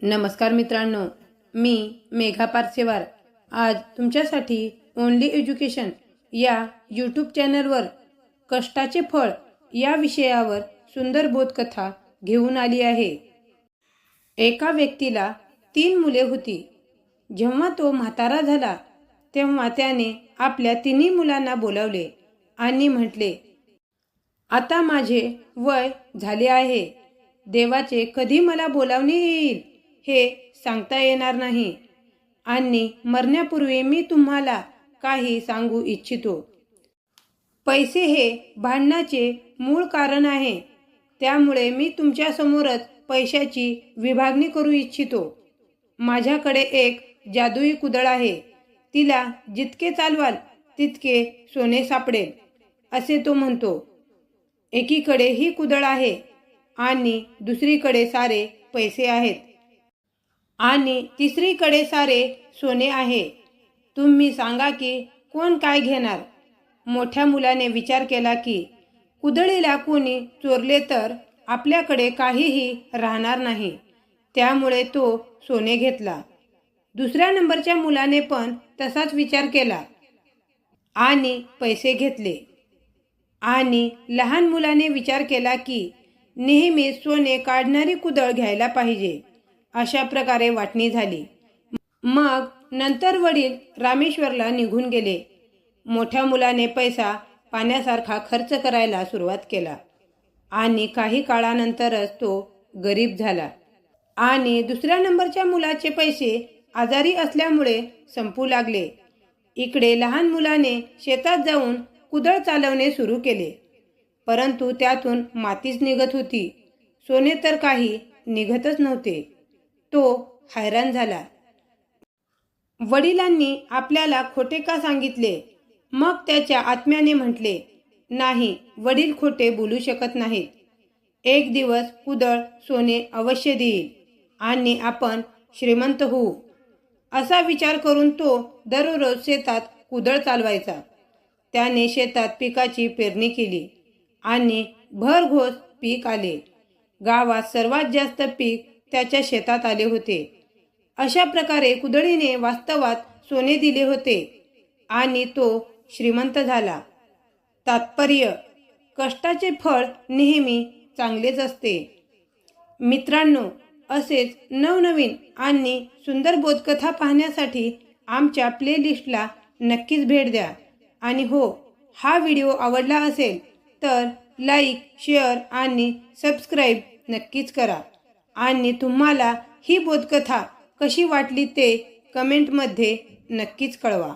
नमस्कार मित्रांनो, मी मेघा पारसेवार आज तुमच्यासाठी ओनली एज्युकेशन या यूट्यूब चॅनलवर कष्टाचे फळ या विषयावर सुंदर बोधकथा घेऊन आली आहे। एका व्यक्तीला 3 मुले होती। जेव्हा तो म्हातारा झाला तेव्हा त्याने आपल्या 3 मुलांना बोलावले आणि म्हटले, आता माझे वय झाले आहे। देवाचे कधी मला बोलावणे येईल हे सांगता येणार नाही आणि मरण्यापूर्वी मी तुम्हाला काही सांगू इच्छितो। पैसे हे भांडणाचे मूळ कारण आहे, त्यामुळे मी तुमच्या समोरच पैशाची विभागणी करू इच्छितो। माझ्याकडे एक जादुई कुदळ आहे, तिला जितके चालवाल तितके सोने सापडेल, असे तो म्हणतो। एकीकडे ही कुदळ आहे आणि दुसरीकडे सारे पैसे आहेत आणि तिसरीकडे सारे सोने आहे। तुम्ही सांगा की कोण काय घेणार? मोठ्या मुलाने विचार केला की कुदळीला कोणी चोरले तर आपल्याकडे काहीही राहणार नाही, त्यामुळे तो सोने घेतला। दुसऱ्या नंबरच्या मुलाने पण तसाच विचार केला आणि पैसे घेतले आणि लहान मुलाने विचार केला की नेहमी सोने काढणारी कुदळ घ्यायला पाहिजे। अशा प्रकारे वाटणी झाली। मग नंतर वडील रामेश्वरला निघून गेले। मोठ्या मुलाने पैसा पाण्यासारखा खर्च करायला सुरुवात केला आणि काही काळानंतरच तो गरीब झाला आणि दुसऱ्या नंबरच्या मुलाचे पैसे आजारी असल्यामुळे संपू लागले। इकडे लहान मुलाने शेतात जाऊन कुदळ चालवणे सुरू केले, परंतु त्यातून मातीच निघत होती, सोने तर काही निघतच नव्हते। तो हैराण झाला। वडिलांनी आपल्याला खोटे का सांगितले? मग त्याच्या आत्म्याने म्हटले, नाही, वडील खोटे बोलू शकत नाहीत। एक दिवस कुदळ सोने अवश्य देईल आणि आपण श्रीमंत होऊ, असा विचार करून तो दररोज शेतात कुदळ चालवायचा। त्याने शेतात पिकाची पेरणी केली आणि भरघोस पीक आले। गावात सर्वात जास्त पीक त्याच्या शेतात आले होते। अशा प्रकारे कुदळीने वास्तवात सोने दिले होते आणि तो श्रीमंत झाला। तात्पर्य: कष्टाचे फळ नेहमी चांगलेच असते। मित्रांनो, असेच नवनवीन आणि सुंदर बोधकथा पाहण्यासाठी आमच्या प्लेलिस्टला नक्कीच भेट द्या आणि हो, हा व्हिडिओ आवडला असेल तर लाईक, शेअर आणि सबस्क्राईब नक्कीच करा आणि तुम्हाला ही बोधकथा कशी वाटली ते कमेंटमध्ये नक्कीच कळवा।